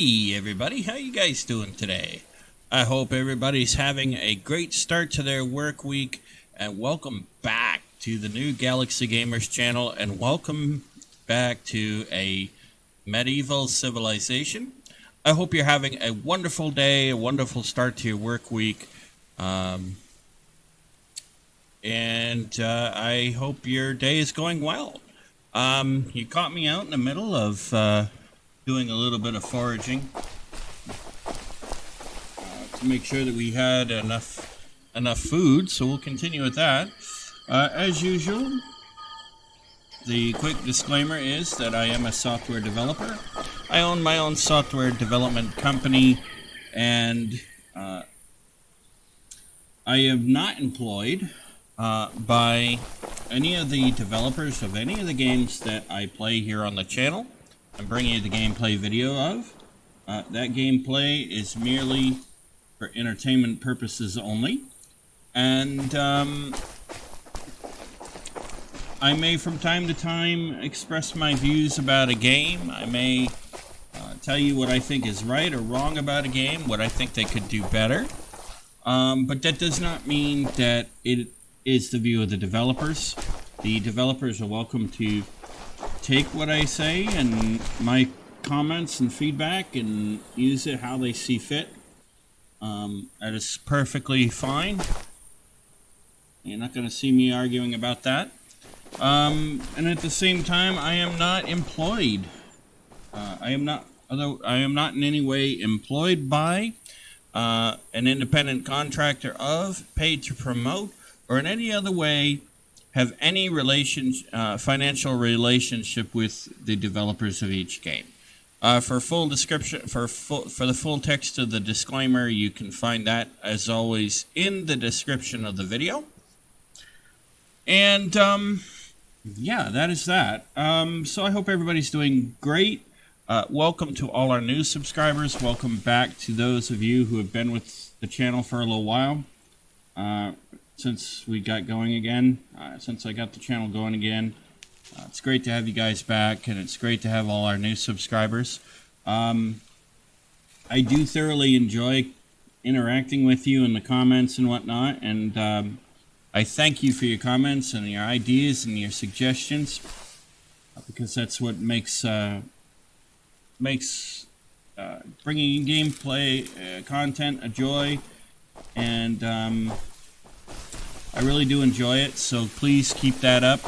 Hey everybody, how you guys doing today? I hope everybody's having a great start to their work week, and welcome back to the new Galaxy Gamers channel, and welcome back to a medieval civilization. I hope you're having a wonderful day, a wonderful start to your work week, and I hope your day is going well. You caught me out in the middle of doing a little bit of foraging to make sure that we had enough food, so we'll continue with that. As usual, the quick disclaimer is that I am a software developer. I own my own software development company, and I am not employed by any of the developers of any of the games that I play here on the channel. I'm bringing you the gameplay video of. That gameplay is merely for entertainment purposes only. And I may from time to time express my views about a game. I may tell you what I think is right or wrong about a game, what I think they could do better. But that does not mean that it is the view of the developers. The developers are welcome to take what I say and my comments and feedback and use it how they see fit. That is perfectly fine. You're not going to see me arguing about that. And at the same time, I am not employed. I am not in any way employed by an independent contractor of, paid to promote, or in any other way have any financial relationship with the developers of each game. For full description, for the full text of the disclaimer, you can find that, as always, in the description of the video. And yeah, that is that. So I hope everybody's doing great. Welcome to all our new subscribers. Welcome back to those of you who have been with the channel for a little while. Since we got going again, since I got the channel going again. It's great to have you guys back, and it's great to have all our new subscribers. I do thoroughly enjoy interacting with you in the comments and whatnot, and I thank you for your comments and your ideas and your suggestions, because that's what makes bringing gameplay content a joy, and I really do enjoy it, so please keep that up.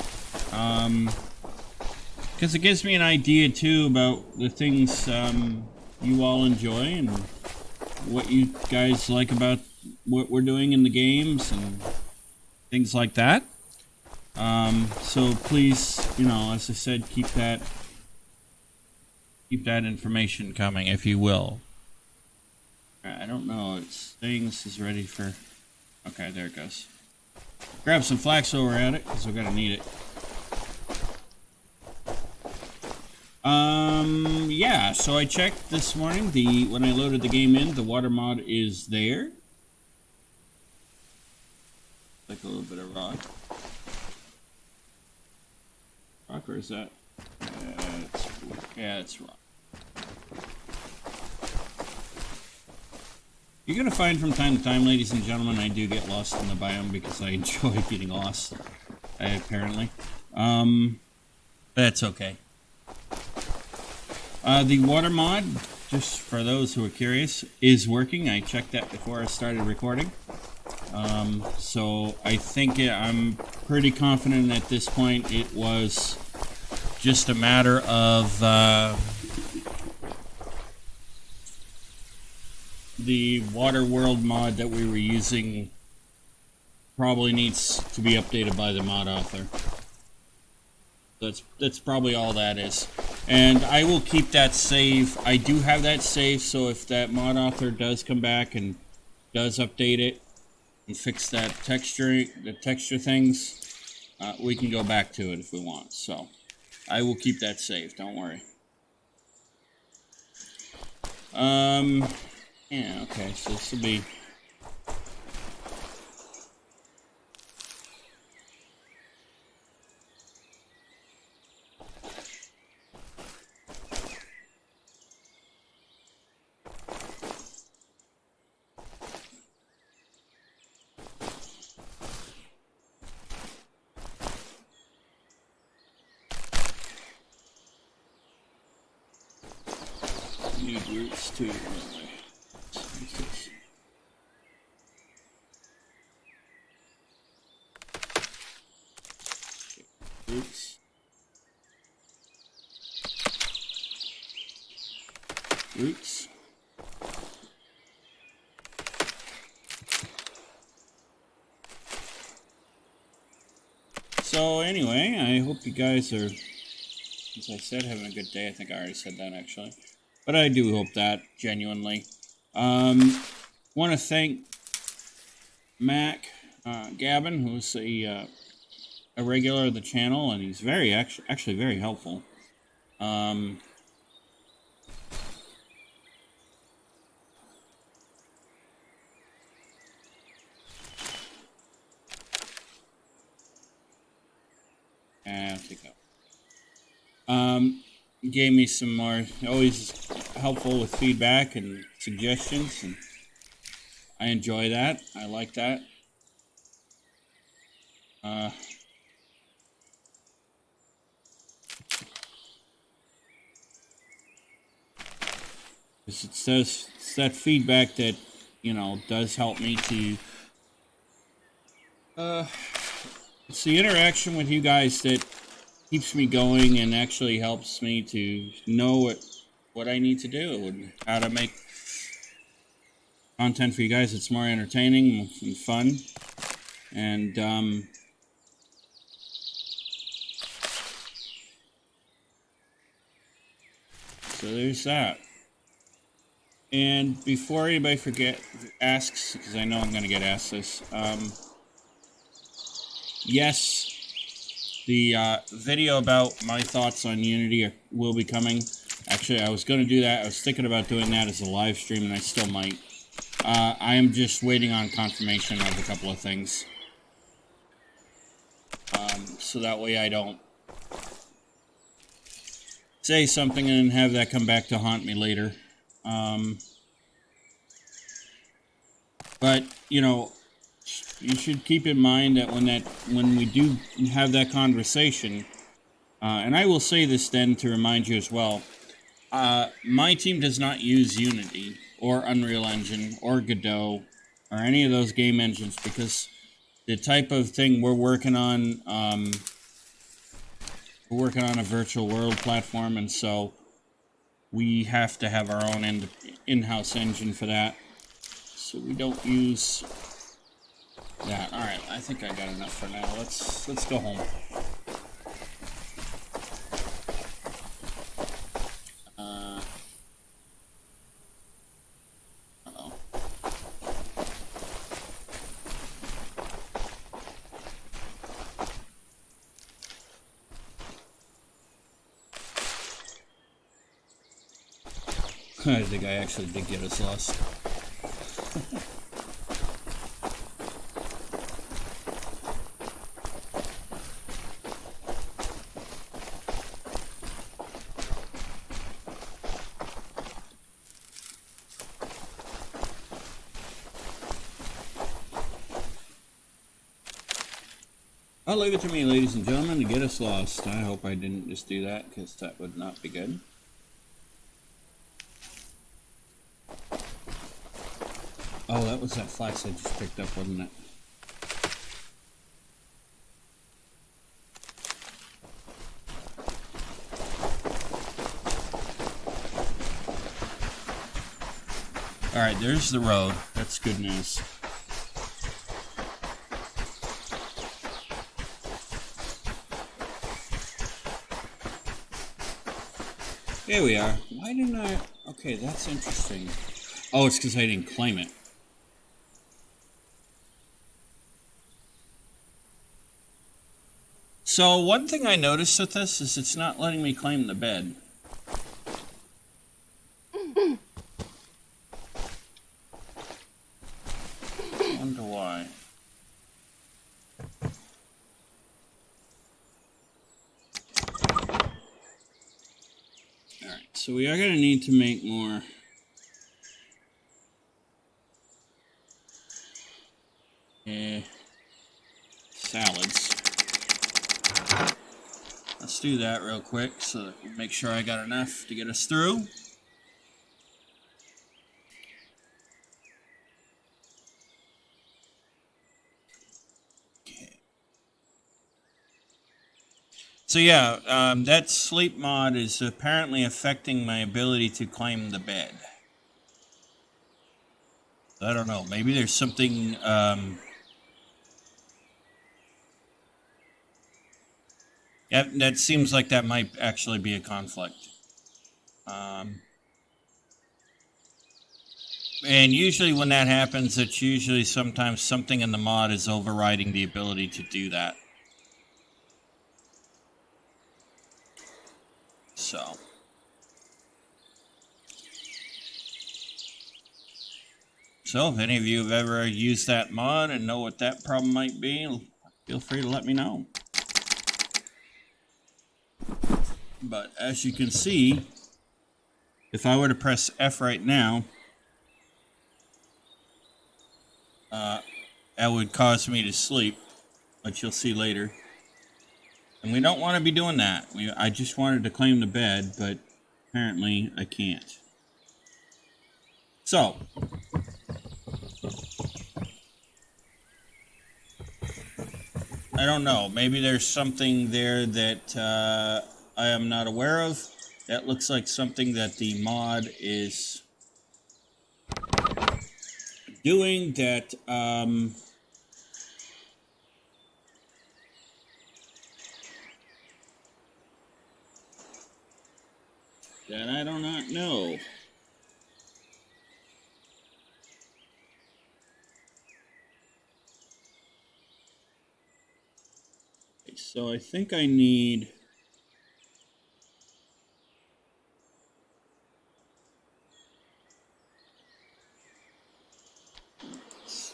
Because it gives me an idea too about the things you all enjoy and what you guys like about what we're doing in the games and things like that. So please, as I said, keep that information coming, if you will. I don't know, it's saying this is ready for... Okay, there it goes. Grab some flax while we're at it, because we're going to need it. Yeah, so I checked this morning, when I loaded the game in, the water mod is there. Like a little bit of rock. Rock, or is that? Yeah, it's rock. You're going to find from time to time, ladies and gentlemen, I do get lost in the biome because I enjoy getting lost, apparently. That's okay. The water mod, just for those who are curious, is working. I checked that before I started recording. So I think I'm pretty confident at this point it was just a matter of... the Water World mod that we were using probably needs to be updated by the mod author. That's probably all that is. And I will keep that save. I do have that save, so if that mod author does come back and does update it and fix that the texture things, we can go back to it if we want. So I will keep that saved, don't worry. Yeah, okay, so this will be... need roots too. Anyway. Roots. Roots. So anyway, I hope you guys are, as I said, having a good day. I think I already said that actually, but I do hope that genuinely. Want to thank Mac Gavin, who's a regular of the channel, and he's very actually very helpful. I'll take that. Gave me some more, always helpful with feedback and suggestions, and I enjoy that. I like that. It's that feedback that, you know, does help me to, it's the interaction with you guys that keeps me going and actually helps me to know what I need to do and how to make content for you guys that's more entertaining and fun. And so there's that. And before anybody asks, because I know I'm going to get asked this, yes, the video about my thoughts on Unity will be coming. Actually, I was going to do that. I was thinking about doing that as a live stream, and I still might. I am just waiting on confirmation of a couple of things. So that way I don't say something and have that come back to haunt me later. But, you know, you should keep in mind that when we do have that conversation, and I will say this then to remind you as well, my team does not use Unity or Unreal Engine or Godot or any of those game engines because the type of thing we're working on a virtual world platform, and so we have to have our own in-house engine for that. So we don't use that. All right, I think I got enough for now. Let's go home. I think I actually did get us lost. I'll leave it to me, ladies and gentlemen, to get us lost. I hope I didn't just do that, because that would not be good. Oh, that was that flax I just picked up, wasn't it? Alright, there's the road. That's good news. Here we are. Why didn't I... Okay, that's interesting. Oh, it's because I didn't claim it. So, one thing I noticed with this is it's not letting me claim the bed. I wonder why. Alright, so we are going to need to make more... salads. Let's do that real quick so that we make sure I got enough to get us through. So yeah, that sleep mod is apparently affecting my ability to climb the bed. I don't know. Maybe there's something. That seems like that might actually be a conflict. And usually when that happens, it's usually sometimes something in the mod is overriding the ability to do that. So. So if any of you have ever used that mod and know what that problem might be, feel free to let me know. But as you can see, if I were to press F right now, that would cause me to sleep, which you'll see later. And we don't want to be doing that. I just wanted to claim the bed, but apparently I can't. So, I don't know. Maybe there's something there that I am not aware of. That looks like something that the mod is doing that that I do not know. Okay, so I think I need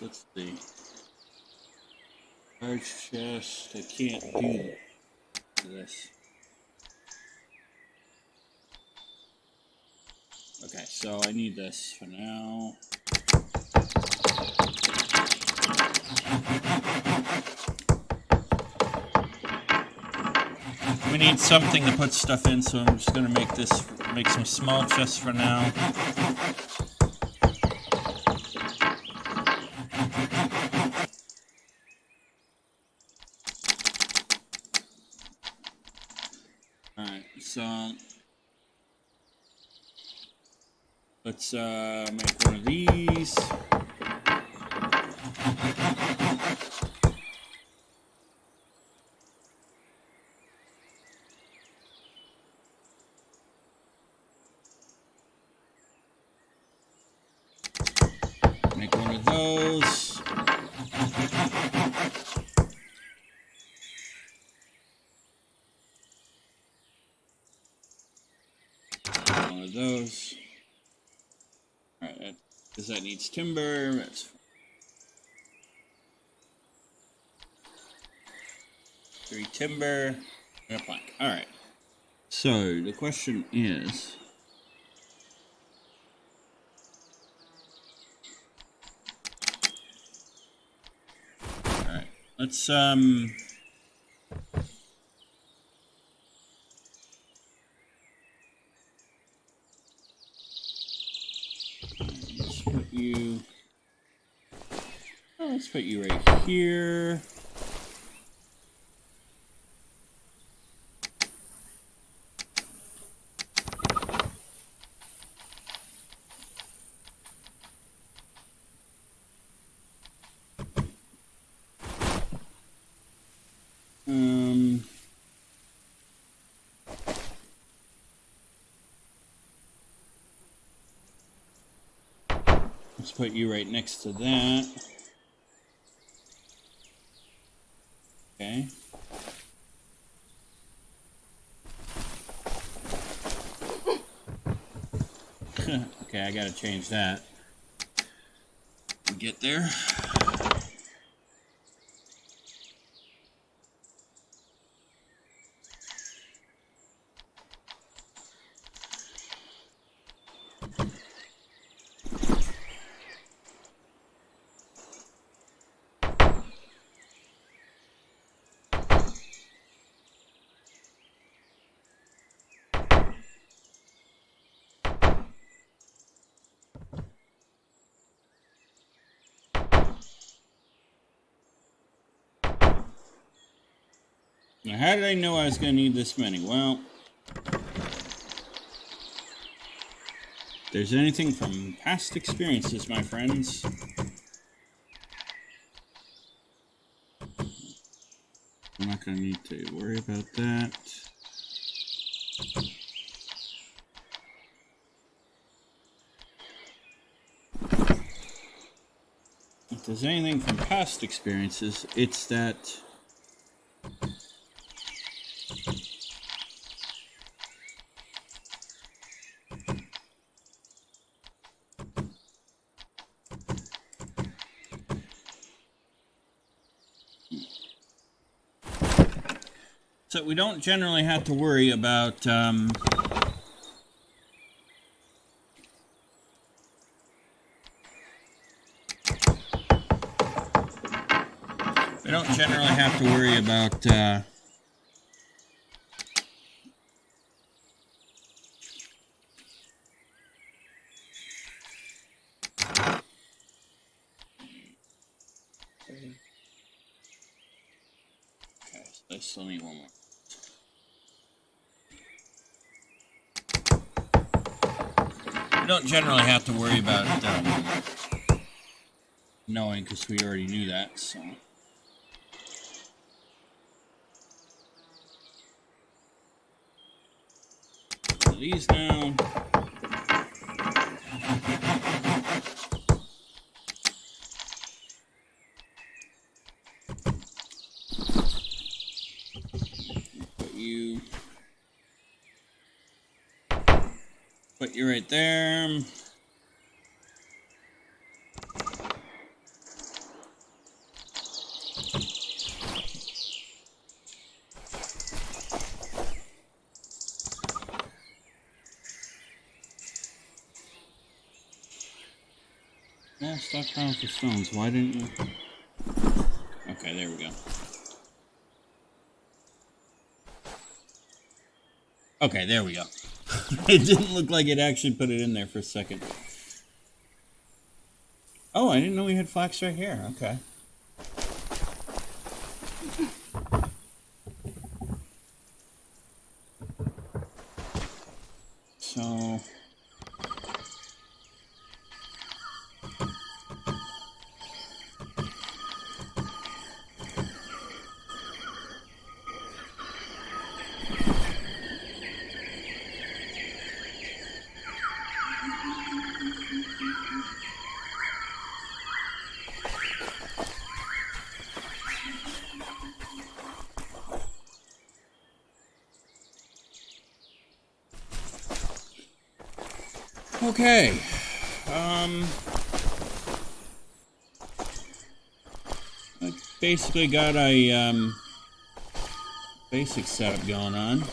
let's see. Large chest, I can't do this. Okay, so I need this for now. We need something to put stuff in, so I'm just gonna make some small chests for now. Alright, so let's make one of these. Make one of those. One of those. Alright, because that needs timber. That's 3 timber and a plank. Alright. So the question is, alright, let's put you right here. Let's put you right next to that. Okay. Okay, I gotta change that. Get there. Now, how did I know I was going to need this many? Well, if there's anything from past experiences, my friends. I'm not going to need to worry about that. If there's anything from past experiences, it's that so we don't generally have to worry about we don't generally have to worry about okay, so I still need one more. We don't generally have to worry about knowing, because we already knew that, so. These now. Put you right there. Yeah, stockpile for stones. Why didn't you? Okay, there we go. Okay, there we go. It didn't look like it actually put it in there for a second. Oh, I didn't know we had flax right here. Okay. So... Okay. I basically got a basic setup going on.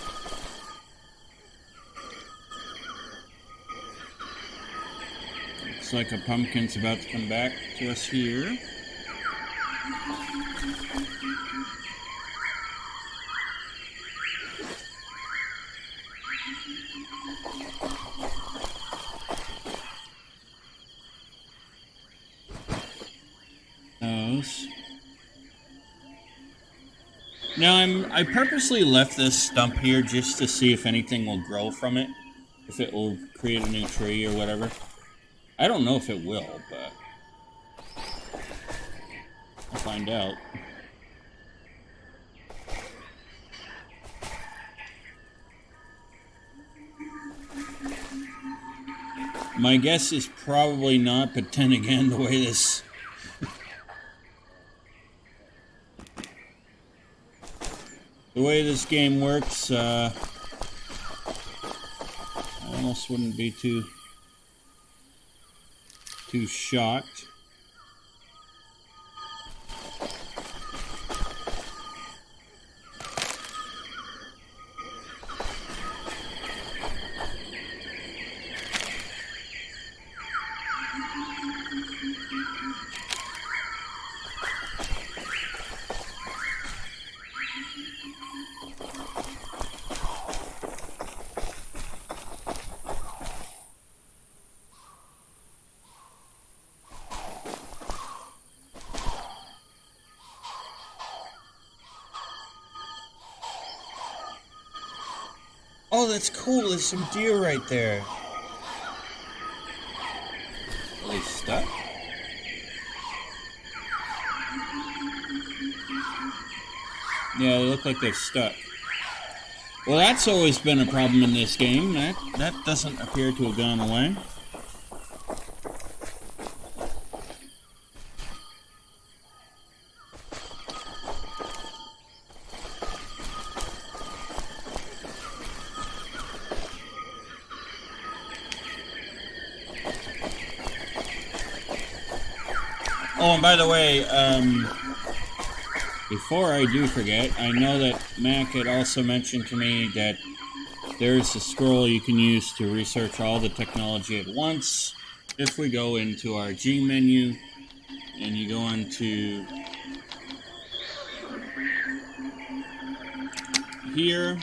Looks like a pumpkin's about to come back to us here. Those. Now I purposely left this stump here just to see if anything will grow from it. If it will create a new tree or whatever. I don't know if it will, but I'll find out. My guess is probably not, but then again, the way this... the way this game works, I almost wouldn't be too shocked. Oh, that's cool. There's some deer right there. Are they stuck? Yeah, they look like they're stuck. Well, that's always been a problem in this game. That doesn't appear to have gone away. Oh, and by the way, before I do forget, I know that Mac had also mentioned to me that there's a scroll you can use to research all the technology at once. If we go into our G menu, and you go into here,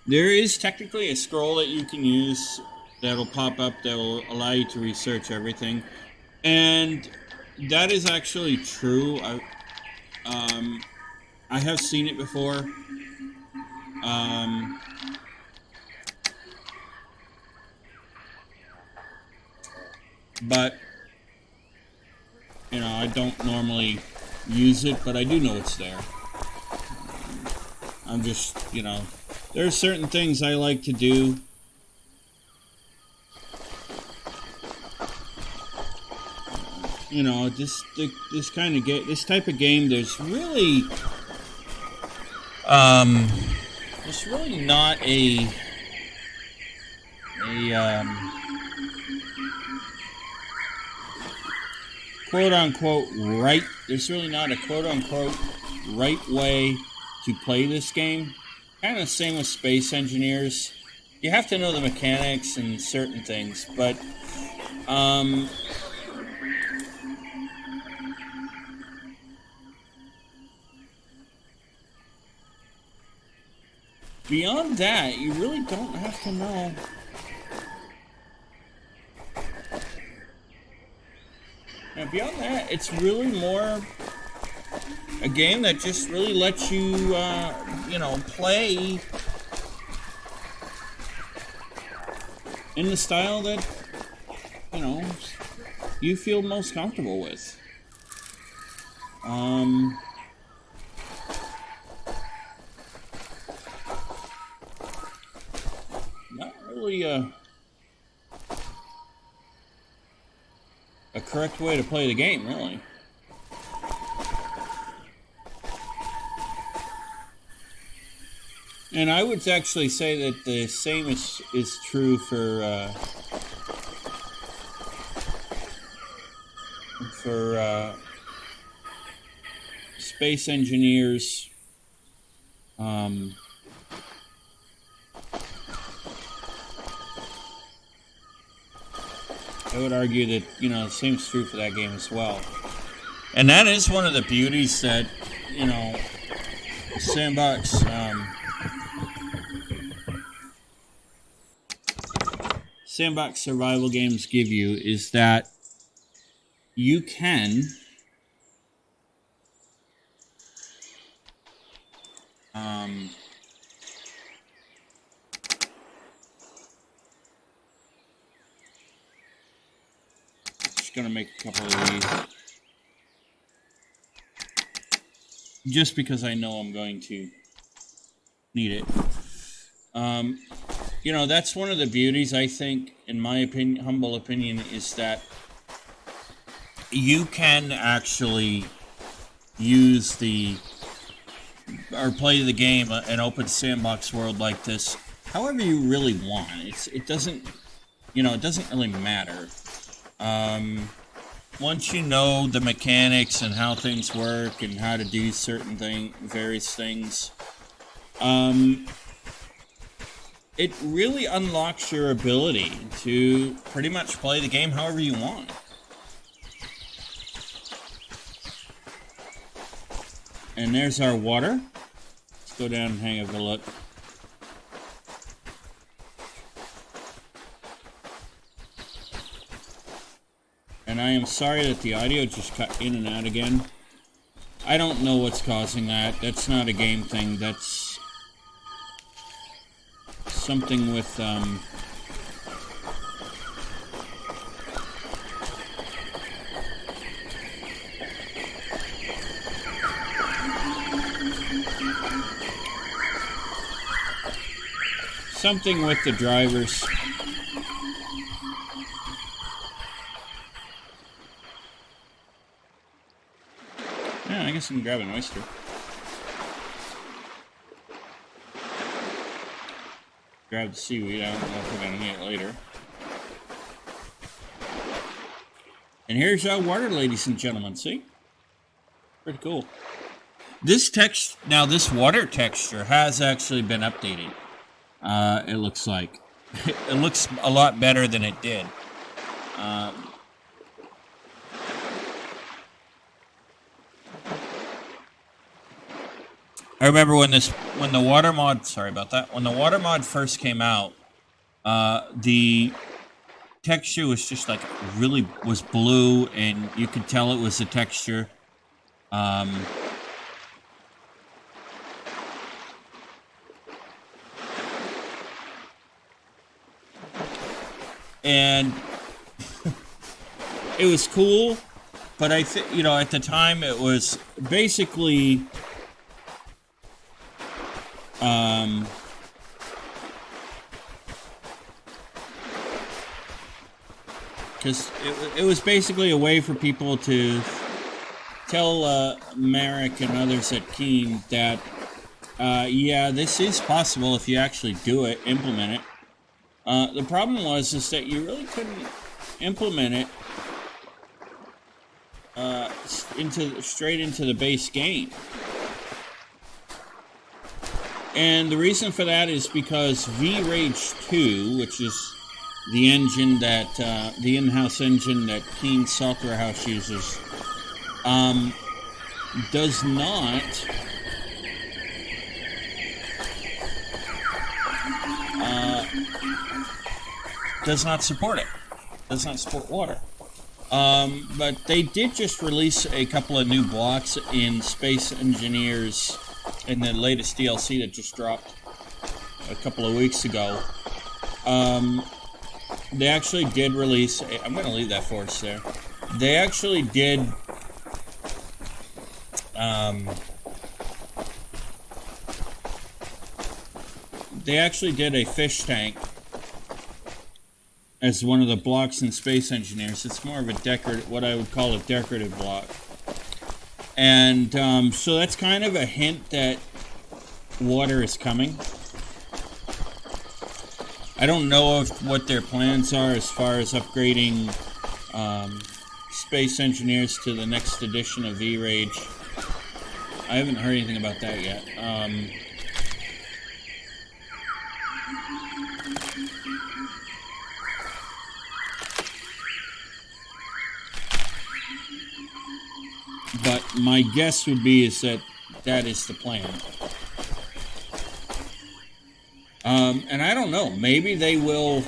there is technically a scroll that you can use that'll pop up that will allow you to research everything. And that is actually true. I have seen it before. But, you know, I don't normally use it, but I do know it's there. I'm just, you know, there are certain things I like to do. You know, this type of game, there's really not a quote-unquote right, there's really not a quote-unquote right way to play this game. Kind of the same with Space Engineers. You have to know the mechanics and certain things, but beyond that, you really don't have to know. Now, beyond that, it's really more a game that just really lets you, you know, play in the style that, you know, you feel most comfortable with. Not really a correct way to play the game, really. And I would actually say that the same is true for Space Engineers. I would argue that, you know, the same is true for that game as well. And that is one of the beauties that, you know, Sandbox survival games give you, is that you can just gonna make a couple of these just because I know I'm going to need it. You know, that's one of the beauties, I think, in my opinion, humble opinion, is that you can actually use or play the game, an open sandbox world like this, however you really want. It doesn't, you know, it doesn't really matter. Once you know the mechanics and how things work and how to do certain various things, it really unlocks your ability to pretty much play the game however you want. And there's our water. Let's go down and have a look. And I am sorry that the audio just cut in and out again. I don't know what's causing that. That's not a game thing. That's something with, something with the drivers. Yeah, I guess I can grab an oyster. Grab the seaweed. I don't know if we're going to need it later. And here's our water, ladies and gentlemen. See? Pretty cool. This text, now this water texture has actually been updated. It looks like. It looks a lot better than it did. I remember when the water mod, sorry about that, when the water mod first came out, the texture was just like really was blue, and you could tell it was a texture. And it was cool, but I think, you know, at the time it was basically because it was basically a way for people to tell Merrick and others at Keen that yeah, this is possible if you actually do it, implement it. The problem was that you really couldn't implement it straight into the base game. And the reason for that is because V-Rage 2, which is the engine that, the in-house engine that Keen Software House uses, does not support it. Does not support water. But they did just release a couple of new blocks in Space Engineers in the latest DLC that just dropped a couple of weeks ago. They actually did release... I'm going to leave that for us there. They actually did... they actually did a fish tank as one of the blocks in Space Engineers. It's more of a decorative, what I would call a decorative block. And so that's kind of a hint that water is coming. I don't know what their plans are as far as upgrading Space Engineers to the next edition of V-Rage. I haven't heard anything about that yet. But my guess would be is that that is the plan. And I don't know. Maybe they will...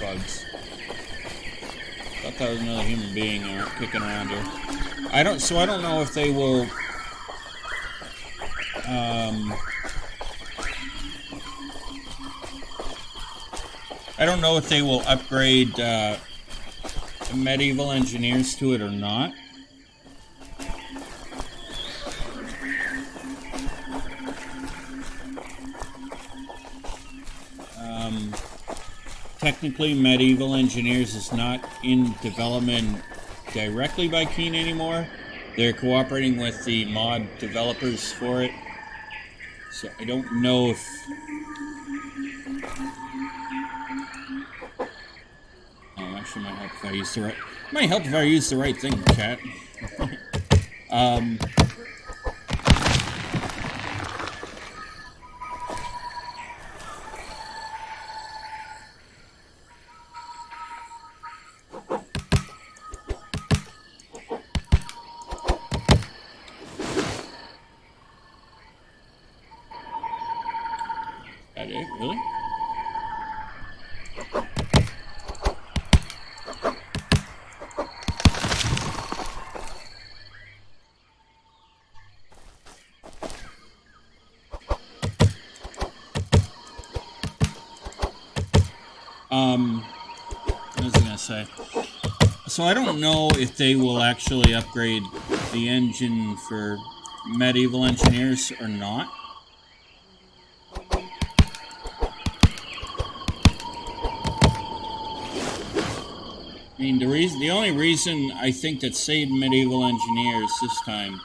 bugs. Thought that was another human being kicking around here. I don't know if they will... I don't know if they will upgrade medieval engineers to it or not. Technically, medieval engineers is not in development directly by Keen anymore. They're cooperating with the mod developers for it. So I don't know if... actually might help if I use the right... Might help if I use the right thing, chat. What was I gonna say? So I don't know if they will actually upgrade the engine for Medieval Engineers or not. I mean, the only reason I think that saved Medieval Engineers this time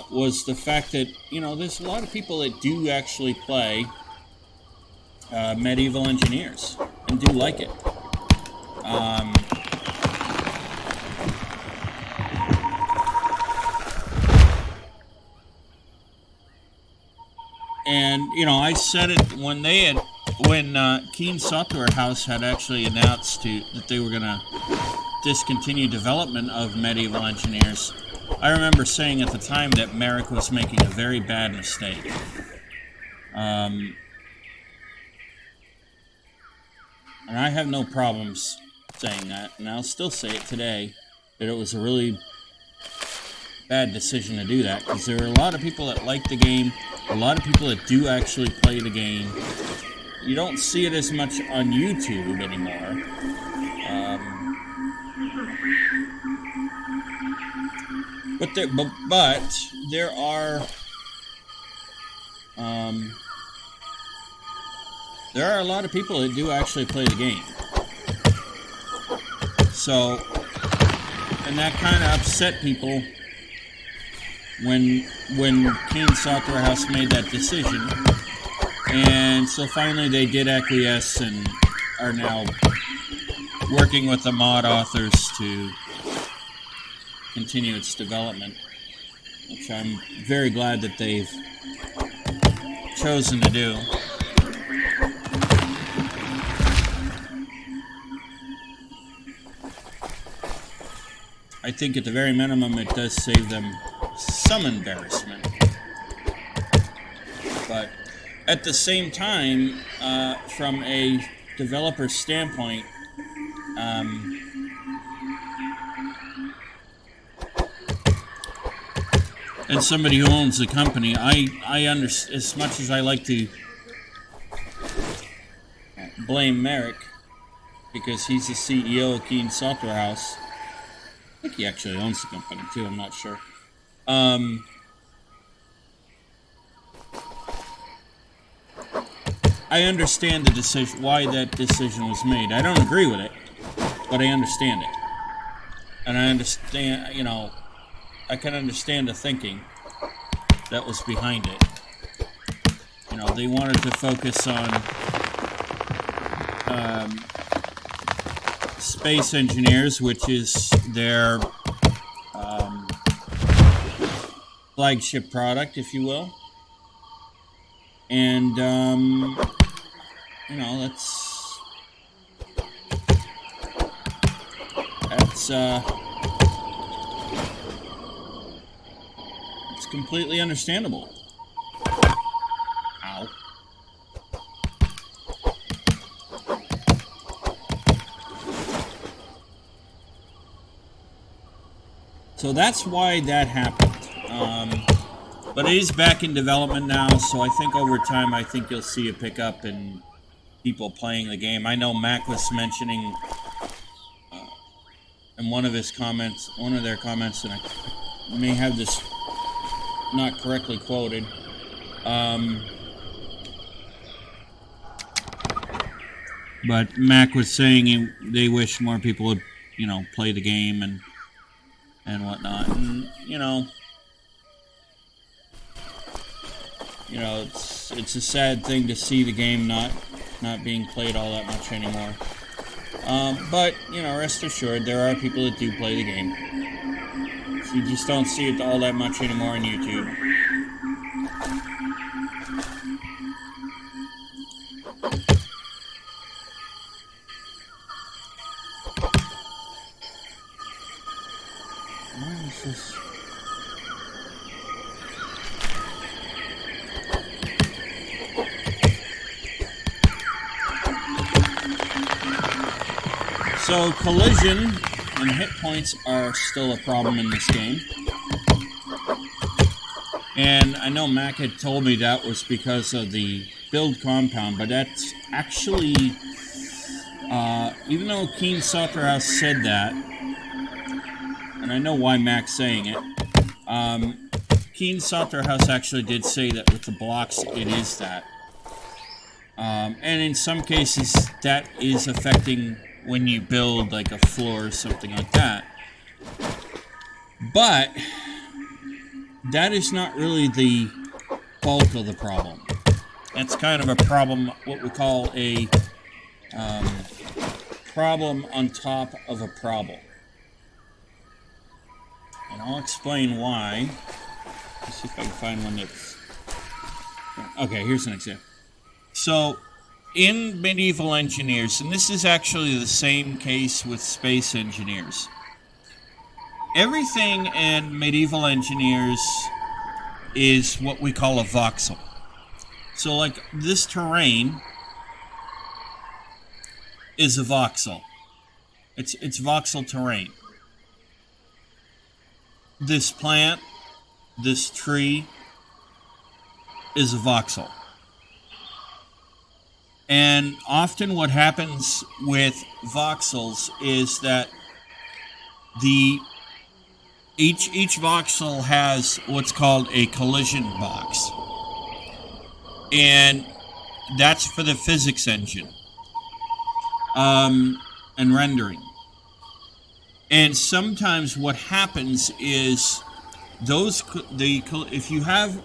was the fact that, you know, there's a lot of people that do actually play Medieval Engineers and do like it. And, you know, I said it when Keen Software House had actually announced that they were going to discontinue development of Medieval Engineers. I remember saying at the time that Merrick was making a very bad mistake. And I have no problems saying that, and I'll still say it today, that it was a really bad decision to do that, because there are a lot of people that like the game, a lot of people that do actually play the game. You don't see it as much on YouTube anymore. But there are a lot of people that do actually play the game. So, and that kind of upset people when Keen Software House made that decision. And so finally they did acquiesce and are now working with the mod authors to continue its development, which I'm very glad that they've chosen to do. I think at the very minimum it does save them some embarrassment. But at the same time, from a developer standpoint, and somebody who owns the company, I understand, as much as I like to blame Merrick, because he's the CEO of Keen Software House. I think he actually owns the company too, I'm not sure. I understand the decision, why that decision was made. I don't agree with it, but I understand it. And I understand, you know, I can understand the thinking that was behind it. You know, they wanted to focus on Space Engineers, which is their flagship product, if you will. And, you know, that's it's completely understandable. Ow. So that's why that happened. But it is back in development now, so I think over time, I think you'll see a pickup in people playing the game. I know Mac was mentioning in one of their comments, and I may have this not correctly quoted. But Mac was saying they wish more people would, you know, play the game and whatnot. And, you know, it's a sad thing to see the game not being played all that much anymore. But, you know, rest assured, there are people that do play the game. So you just don't see it all that much anymore on YouTube. Why is this? So collision and hit points are still a problem in this game. And I know Mac had told me that was because of the build compound, but that's actually Even though Keen Slaughterhouse said that, and I know why Mac's saying it, Keen Slaughterhouse actually did say that with the blocks it is that. And in some cases that is affecting when you build like a floor or something like that. But that is not really the bulk of the problem. That's kind of a problem, what we call a problem on top of a problem. And I'll explain why. Let's see if I can find one that's... Okay, here's an example. So, in Medieval Engineers, and this is actually the same case with Space Engineers, everything in Medieval Engineers is what we call a voxel. So, like, this terrain is a voxel. It's voxel terrain. This plant, this tree, is a voxel. And often what happens with voxels is that each voxel has what's called a collision box. And that's for the physics engine and rendering. And sometimes what happens is if you have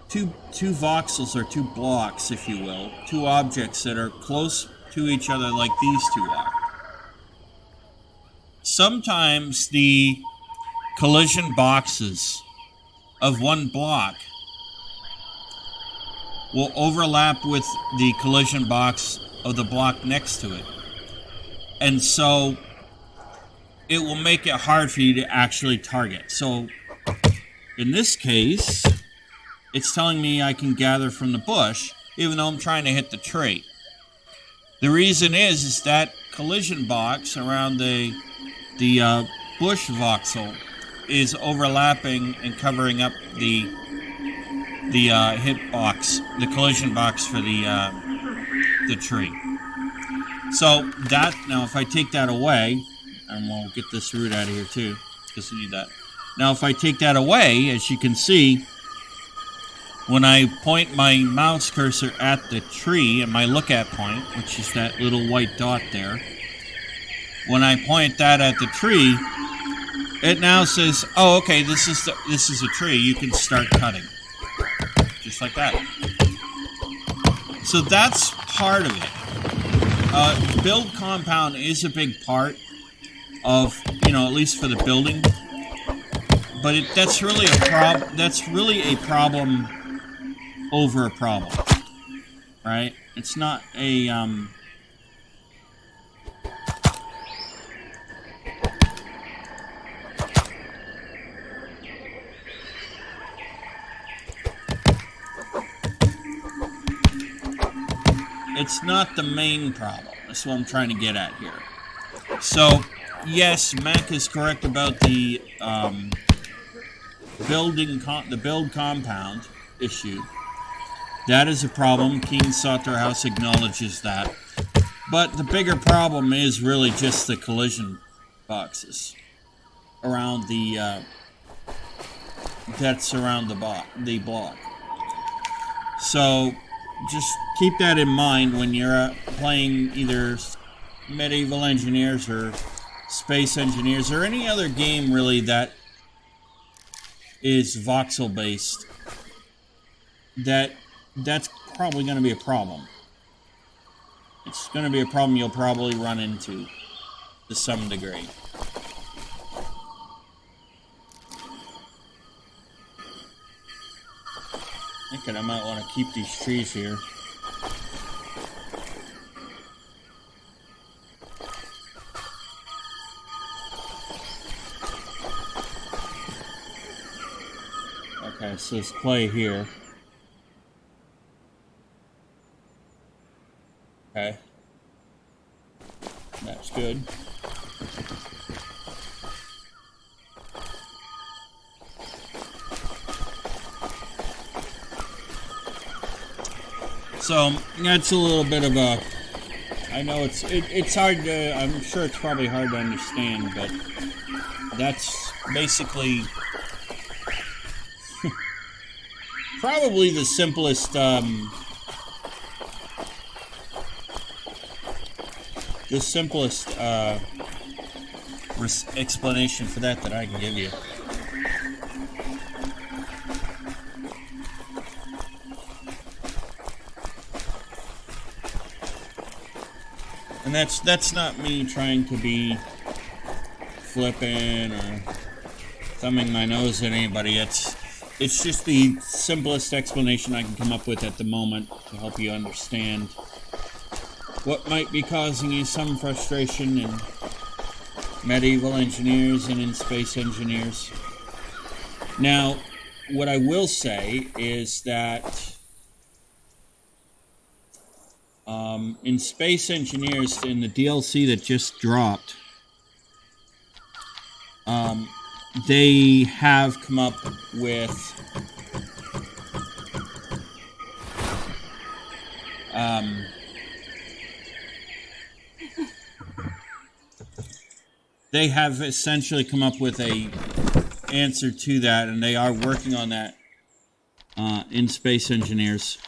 two voxels or two blocks, if you will, two objects that are close to each other like these two are, sometimes the collision boxes of one block will overlap with the collision box of the block next to it. And so it will make it hard for you to actually target. So in this case, it's telling me I can gather from the bush, even though I'm trying to hit the tree. The reason is that collision box around the bush voxel is overlapping and covering up the hit box, the collision box for the tree. So that, now if I take that away, and we'll get this root out of here too, because we need that. Now if I take that away, as you can see, when I point my mouse cursor at the tree, and my look at point, which is that little white dot there, when I point that at the tree, it now says, oh, okay, this is a tree, you can start cutting. Just like that. So that's part of it. Build compound is a big part of, at least for the building, but that's really a problem over a problem, right? It's not a it's not the main problem. That's what I'm trying to get at here. So yes, Mac is correct about the build compound issue. That is a problem. Keen Slaughterhouse acknowledges that. But the bigger problem is really just the collision boxes around that surround the block. So just keep that in mind when you're playing either Medieval Engineers or Space Engineers or any other game really that is voxel based. That's probably going to be a problem. It's going to be a problem you'll probably run into to some degree. Thinking I might want to keep these trees here. Okay, so let's play here. Okay. That's good. So that's a little bit of a I know it's hard to. I'm sure it's probably hard to understand, but that's basically probably the simplest. The simplest explanation for that I can give you. And that's not me trying to be flippant or thumbing my nose at anybody. It's just the simplest explanation I can come up with at the moment to help you understand what might be causing you some frustration in medieval engineers and in space engineers. Now, what I will say is that in Space Engineers, in the DLC that just dropped, they have come up with they have essentially come up with a answer to that, and they are working on that in Space Engineers.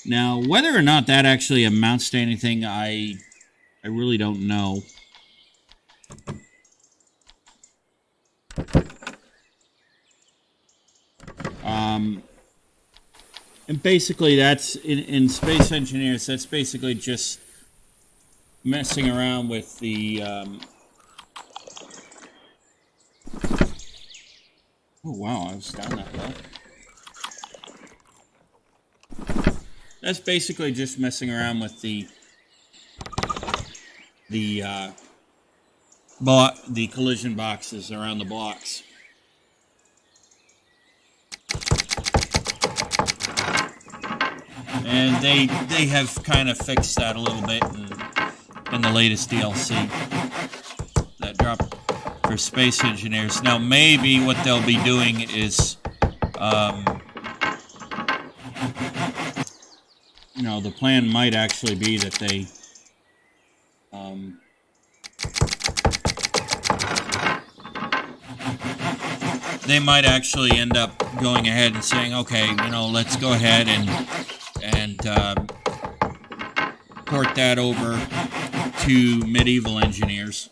Now, whether or not that actually amounts to anything, I really don't know. And basically, that's in Space Engineers. That's basically just messing around with the. Oh wow! I was down that low. That's basically just messing around with the collision boxes around the blocks. And they have kind of fixed that a little bit in the latest DLC that dropped for Space Engineers. Now, maybe what they'll be doing is, the plan might actually be that they might actually end up going ahead and saying, okay, let's go ahead and port that over to medieval engineers.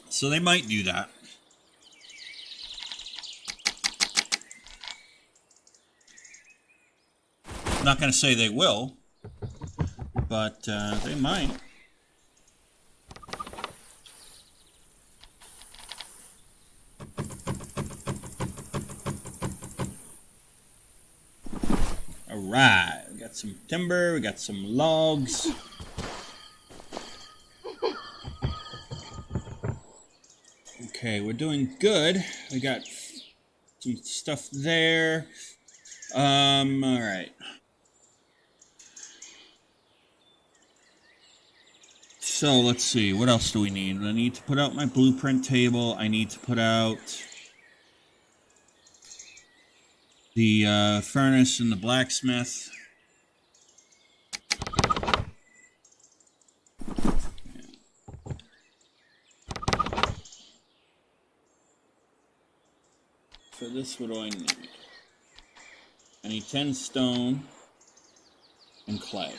So they might do that. I'm not going to say they will, but they might. Alright, we got some timber, we got some logs. Okay, we're doing good. We got some stuff there. Alright. So, let's see, what else do we need? I need to put out my blueprint table. I need to put out the furnace and the blacksmith. For this, what do I need? I need 10 stone and clay.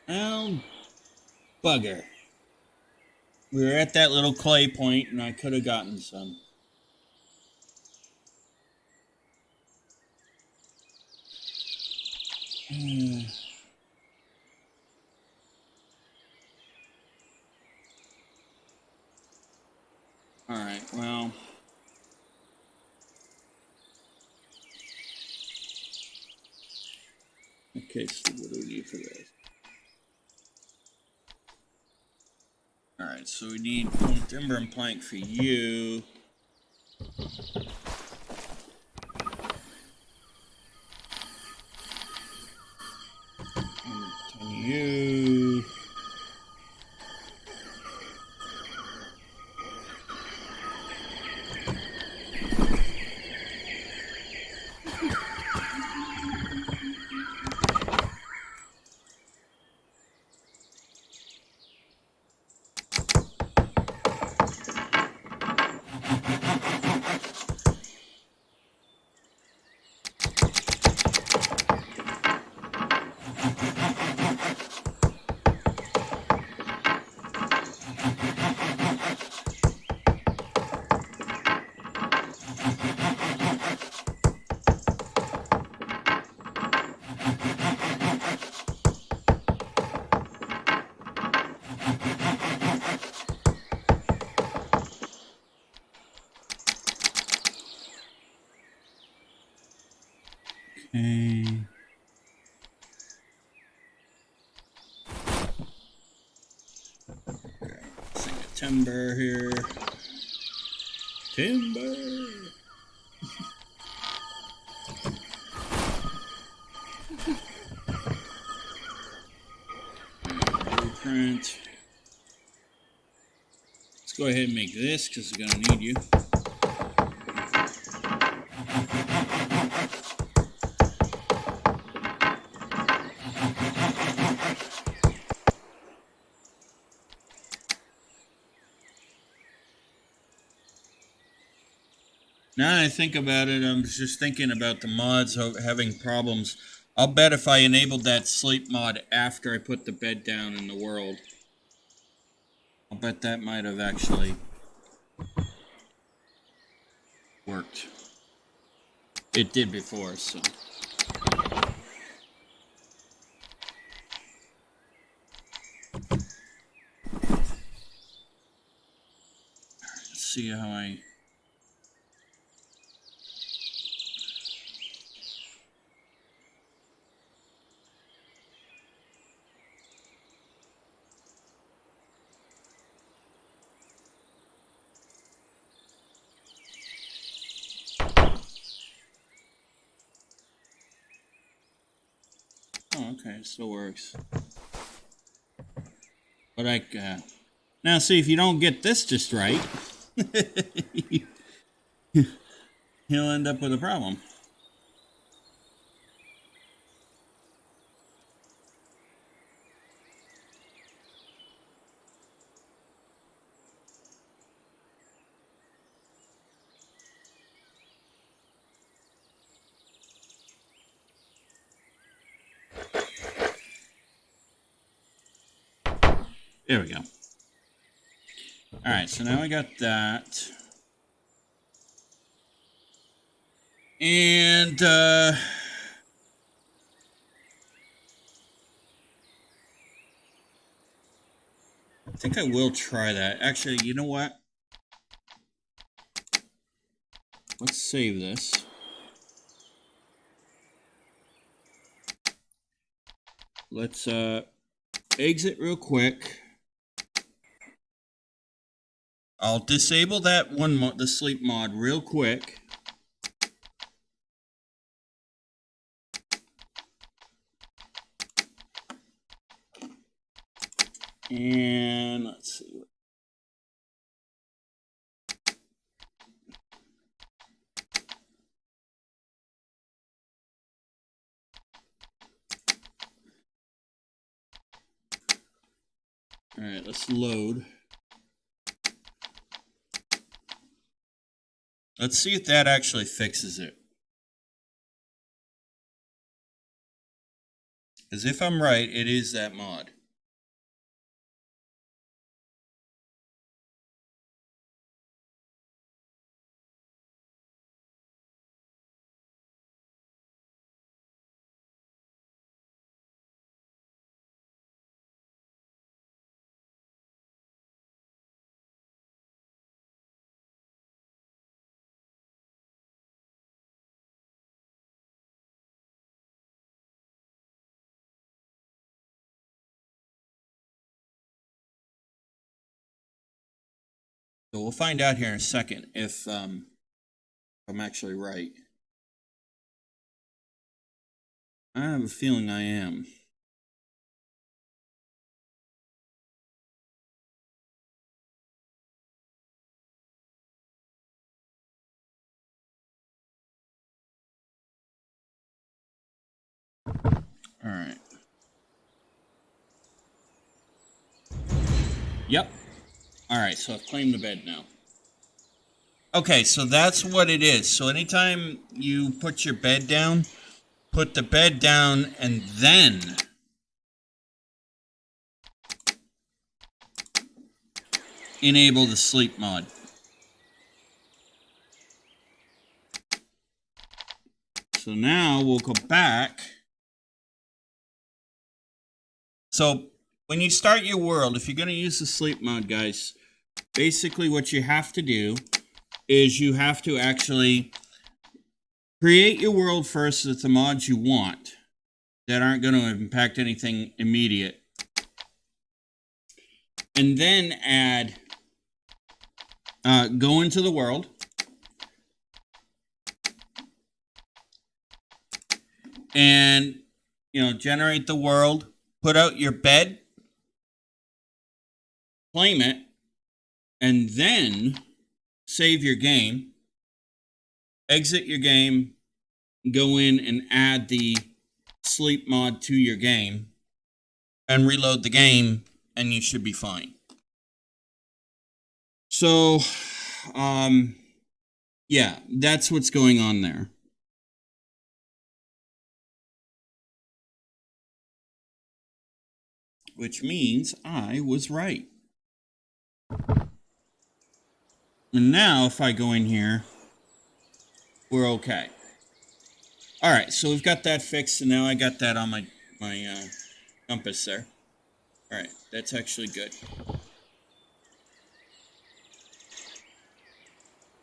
Oh, bugger. We were at that little clay point, and I could have gotten some. Alright, well. Okay, so what do we need for this? Alright, so we need timber and plank for you. And you. Okay. Sing a timber here. Timber. Blueprint. Let's go ahead and make this because we're going to need you. Now that I think about it, I'm just thinking about the mods having problems. I'll bet if I enabled that sleep mod after I put the bed down in the world, I'll bet that might have actually worked. It did before, so. Let's see how I... Oh, okay, it still works. But now see, if you don't get this just right, he'll end up with a problem. There we go. Alright, so now I got that. And, I think I will try that. Actually, you know what? Let's save this. Let's, exit real quick. I'll disable that one the sleep mod real quick. And let's see. All right, let's load. Let's see if that actually fixes it. Because if I'm right, it is that mod. So we'll find out here in a second if I'm actually right. I have a feeling I am. All right. Yep. All right, so I've claimed the bed now. Okay, so that's what it is. So anytime you put your bed down, put the bed down and then enable the sleep mod. So now we'll go back. So when you start your world, if you're going to use the sleep mod, guys, basically what you have to do is you have to actually Create your world first with the mods you want that aren't going to impact anything immediate. And then add, go into the world. And, generate the world. Put out your bed. Claim it. And then save your game. Exit your game. Go in and add the sleep mod to your game. And reload the game. And you should be fine. So, yeah, that's what's going on there. Which means I was right. And now, if I go in here, we're okay. All right, so we've got that fixed, and now I got that on my compass there. All right, that's actually good.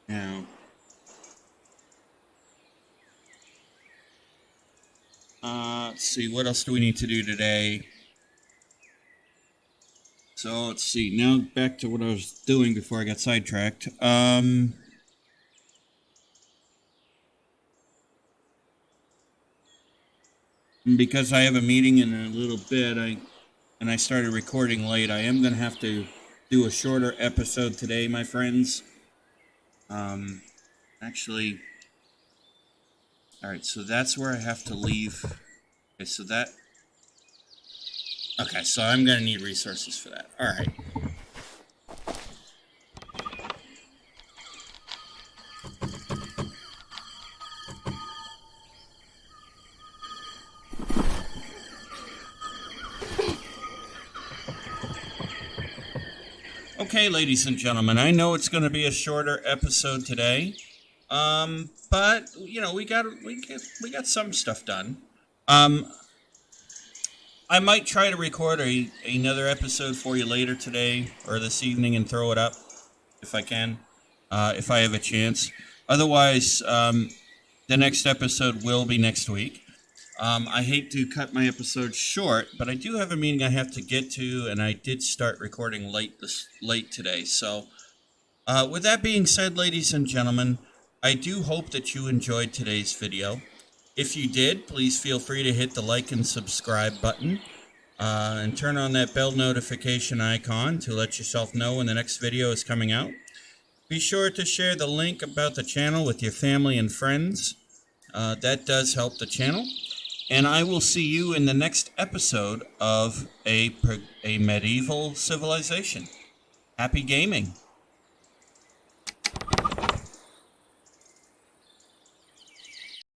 Now, let's see, what else do we need to do today? So, let's see, now back to what I was doing before I got sidetracked. Because I have a meeting in a little bit, and I started recording late, I am going to have to do a shorter episode today, my friends. Actually, all right, so that's where I have to leave. Okay, so I'm going to need resources for that. All right. Okay, ladies and gentlemen, I know it's going to be a shorter episode today, but we got some stuff done. I might try to record another episode for you later today or this evening and throw it up if I can, if I have a chance. Otherwise, the next episode will be next week. I hate to cut my episode short, but I do have a meeting I have to get to, and I did start recording late today. So, with that being said, ladies and gentlemen, I do hope that you enjoyed today's video. If you did, please feel free to hit the like and subscribe button, and turn on that bell notification icon to let yourself know when the next video is coming out. Be sure to share the link about the channel with your family and friends. That does help the channel. And I will see you in the next episode of a medieval civilization. Happy gaming.